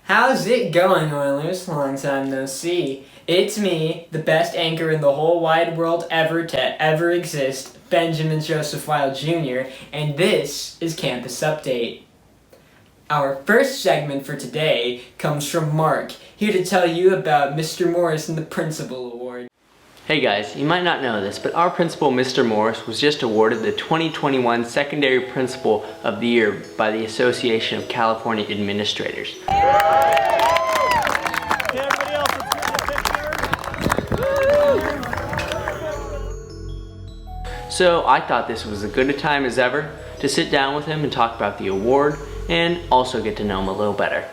How's it going, Oilers? Long time no see. It's me, the best anchor in the whole wide world ever to ever exist, Benjamin Joseph Weil Jr., and this is Campus Update. Our first segment for today comes from Mark, here to tell you about Mr. Morris and the Principal Award. Hey guys, you might not know this, but our principal, Mr. Morris, was just awarded the 2021 Secondary Principal of the Year by the Association of California Administrators. So I thought this was as good a time as ever to sit down with him and talk about the award and also get to know him a little better.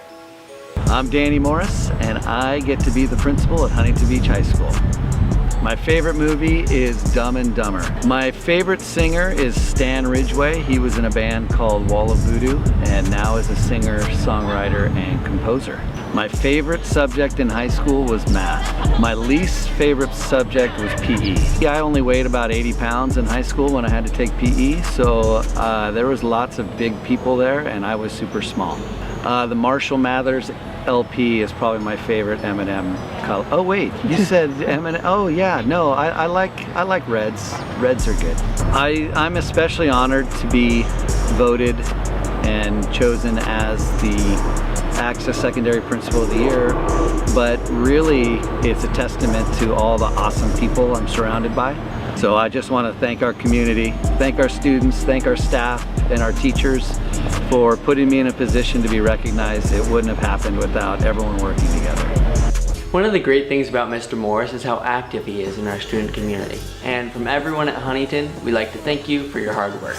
I'm Danny Morris, and I get to be the principal at Huntington Beach High School. My favorite movie is Dumb and Dumber. My favorite singer is Stan Ridgway. He was in a band called Wall of Voodoo and now is a singer, songwriter, and composer. My favorite subject in high school was math. My least favorite subject was PE. I only weighed about 80 pounds in high school when I had to take PE, so there was lots of big people there and I was super small. The Marshall Mathers LP is probably my favorite M&M color. Oh wait, you said M&M. Oh yeah, no, I like reds. Reds are good. I'm especially honored to be voted and chosen as the Access Secondary Principal of the Year, but really it's a testament to all the awesome people I'm surrounded by. So I just want to thank our community, thank our students, thank our staff and our teachers for putting me in a position to be recognized. It wouldn't have happened without everyone working together. One of the great things about Mr. Morris is how active he is in our student community. And from everyone at Huntington, we'd like to thank you for your hard work.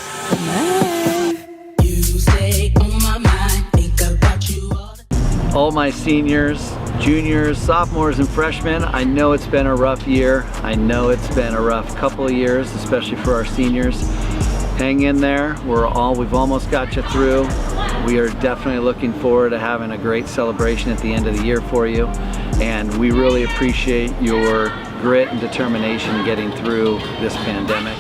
All my seniors, juniors, sophomores, and freshmen, I know it's been a rough year. I know it's been a rough couple of years, especially for our seniors. Hang in there. We've almost got you through. We are definitely looking forward to having a great celebration at the end of the year for you. And we really appreciate your grit and determination getting through this pandemic.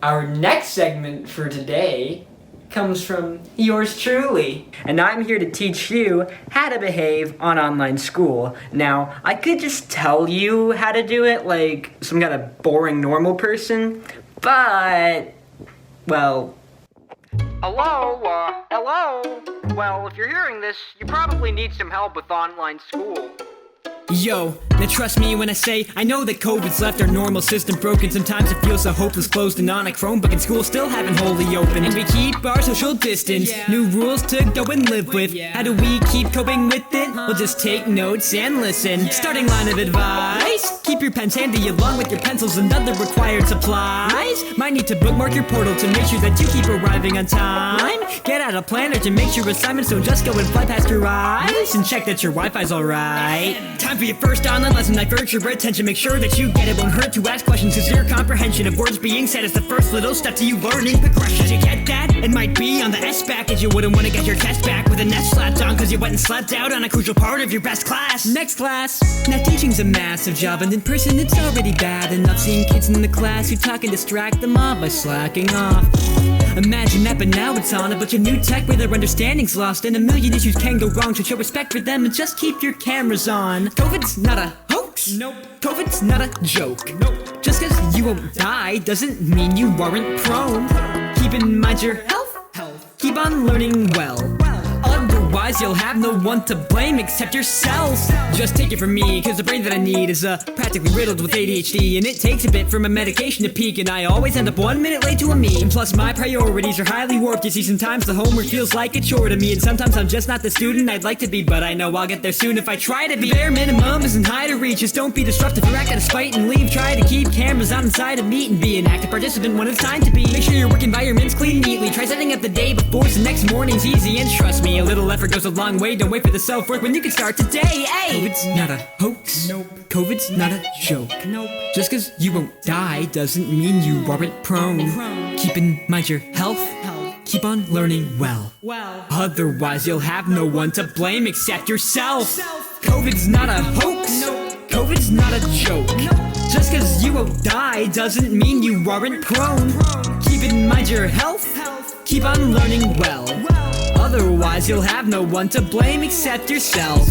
Our next segment for today comes from yours truly, and I'm here to teach you how to behave on online school. Now, I could just tell you how to do it like some kind of boring normal person, but, well, hello? Well, if you're hearing this, you probably need some help with online school. Yo, now trust me when I say I know that COVID's left our normal system broken. Sometimes it feels so hopeless, closed and on a Chromebook, and school still haven't wholly open. And we keep our social distance, new rules to go and live with. How do we keep coping with it? We'll just take notes and listen. Starting line of advice: keep your pens handy along with your pencils and other required supplies. Might need to bookmark your portal to make sure that you keep arriving on time. Get out a planner to make sure assignments don't just go and fly past your eyes. And check that your Wi-Fi's alright. Time for your first online lesson, divert your attention. Make sure that you get it, won't hurt to ask questions, cause your comprehension of words being said is the first little step to you learning progression. You get that? It might be on the S back, as you wouldn't want to get your test back with a net slapped on, cause you went and slept out on a crucial part of your best class. Next class. Now teaching's a massive job, and in person it's already bad enough seeing kids in the class who talk and distract them all by slacking off. Imagine that, but now it's on a bunch of new tech where their understanding's lost and a million issues can go wrong. So show respect for them and just keep your cameras on. COVID's not a hoax. Nope. COVID's not a joke. Nope. Just cause you won't die doesn't mean you aren't prone. Keep in mind your health. Keep on learning well. Otherwise you'll have no one to blame except yourself. Just take it from me, cause the brain that I need is practically riddled with ADHD. And it takes a bit for my medication to peak, and I always end up 1 minute late to a meet. And plus my priorities are highly warped. You see, sometimes the homework feels like a chore to me, and sometimes I'm just not the student I'd like to be. But I know I'll get there soon if I try to be. The bare minimum isn't high to reach. Just don't be disruptive or act out of spite and leave. Try to keep cameras on inside a meet and be an active participant when it's time to be. Make sure your work environment's clean neatly. Try setting up the day before so next morning's easy. And trust me, a little effort goes a long way. Don't wait for the self-work when you can start today. Hey! COVID's not a hoax. Nope. COVID's not a joke. Nope. Just cause you won't die doesn't mean you aren't prone. Keep in mind your health. Keep on learning well. Otherwise you'll have no one to blame except yourself. COVID's not a hoax. Nope. COVID's not a joke. Just cause you won't die doesn't mean you aren't prone. Keep in mind your health, keep on learning well. Otherwise you'll have no one to blame except yourself.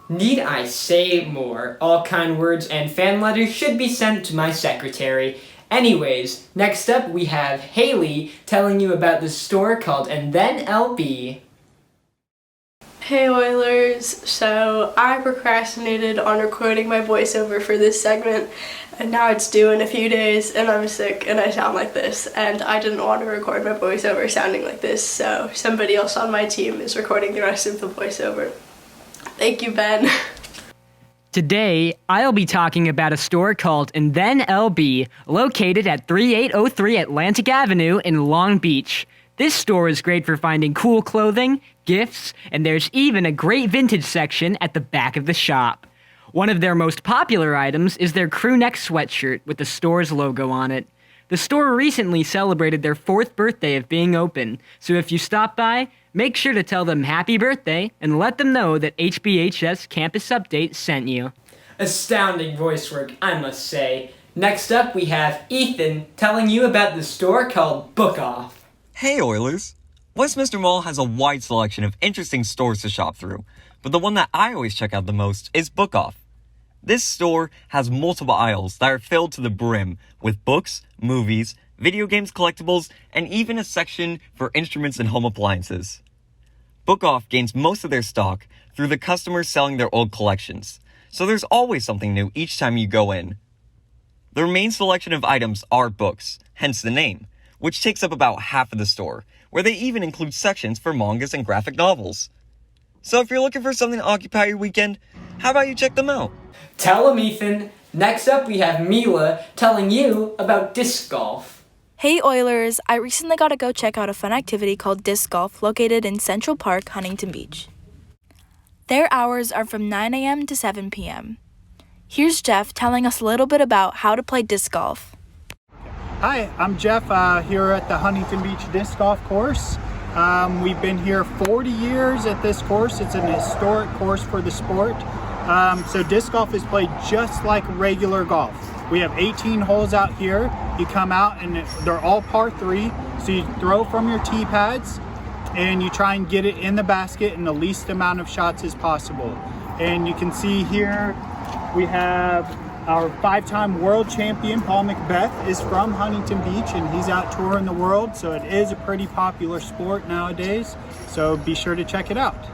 Need I say more? All kind words and fan letters should be sent to my secretary. Anyways, next up we have Haley telling you about the store called And Then LB. Hey Oilers, so I procrastinated on recording my voiceover for this segment, and now it's due in a few days, and I'm sick and I sound like this, and I didn't want to record my voiceover sounding like this, so somebody else on my team is recording the rest of the voiceover. Thank you, Ben. Today, I'll be talking about a store called And Then LB, located at 3803 Atlantic Avenue in Long Beach. This store is great for finding cool clothing, gifts, and there's even a great vintage section at the back of the shop. One of their most popular items is their crew neck sweatshirt with the store's logo on it. The store recently celebrated their 4th birthday of being open, so if you stop by, make sure to tell them happy birthday and let them know that HBHS Campus Update sent you. Astounding voice work, I must say. Next up we have Ethan telling you about the store called Book Off. Hey Oilers! Westminster Mall has a wide selection of interesting stores to shop through, but the one that I always check out the most is Book Off. This store has multiple aisles that are filled to the brim with books, movies, video games, collectibles, and even a section for instruments and home appliances. Book Off gains most of their stock through the customers selling their old collections, so there's always something new each time you go in. Their main selection of items are books, hence the name, which takes up about half of the store, where they even include sections for mangas and graphic novels. So if you're looking for something to occupy your weekend, how about you check them out? Tell them, Ethan. Next up we have Mila telling you about disc golf. Hey Oilers, I recently got to go check out a fun activity called disc golf located in Central Park, Huntington Beach. Their hours are from 9 a.m. to 7 p.m. Here's Jeff telling us a little bit about how to play disc golf. Hi, I'm Jeff here at the Huntington Beach Disc Golf Course. We've been here 40 years at this course. It's an historic course for the sport. So disc golf is played just like regular golf. We have 18 holes out here. You come out and they're all par 3. So you throw from your tee pads and you try and get it in the basket in the least amount of shots as possible. And you can see here we have our 5-time world champion, Paul Macbeth, is from Huntington Beach and he's out touring the world. So it is a pretty popular sport nowadays. So be sure to check it out.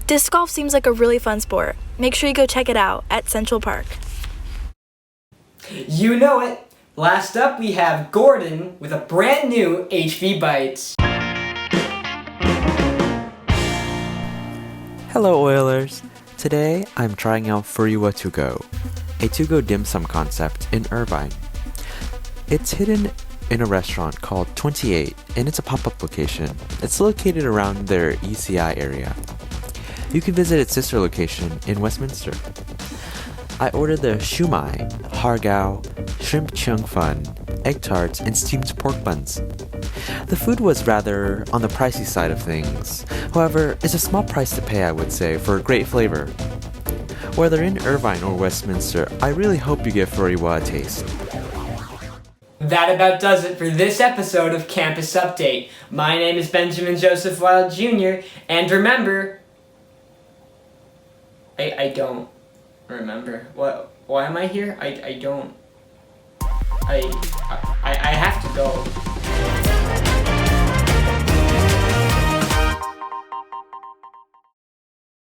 Disc golf seems like a really fun sport. Make sure you go check it out at Central Park. You know it. Last up we have Gordon with a brand new HV Bites. Hello Oilers! Today I'm trying out Furry Wa To-Go, a to-go dim sum concept in Irvine. It's hidden in a restaurant called 28 and it's a pop-up location. It's located around their ECI area. You can visit its sister location in Westminster. I ordered the shumai, hargao, shrimp chung fun, egg tarts, and steamed pork buns. The food was rather on the pricey side of things. However, it's a small price to pay, I would say, for great flavor. Whether in Irvine or Westminster, I really hope you give Furry Wa Taste. That about does it for this episode of Campus Update. My name is Benjamin Joseph Wild Jr. And remember, I don't remember. Why am I here? I don't. I have to go.